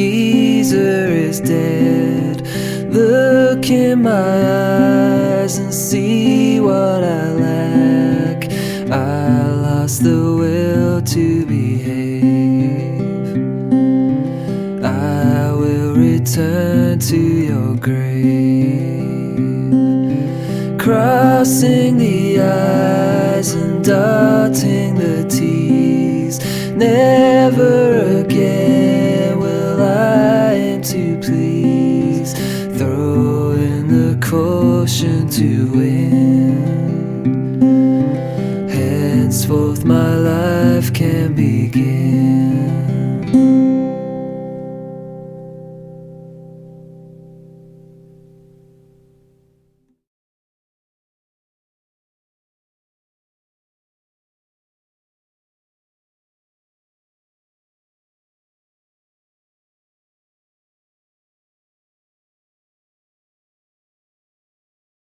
geezer is dead. Look in my eyes and see what I lack. I lost the will to behave. I will return to your grave, crossing the I's and dotting the T's. Never again will I aim to please, throw in the caution to win.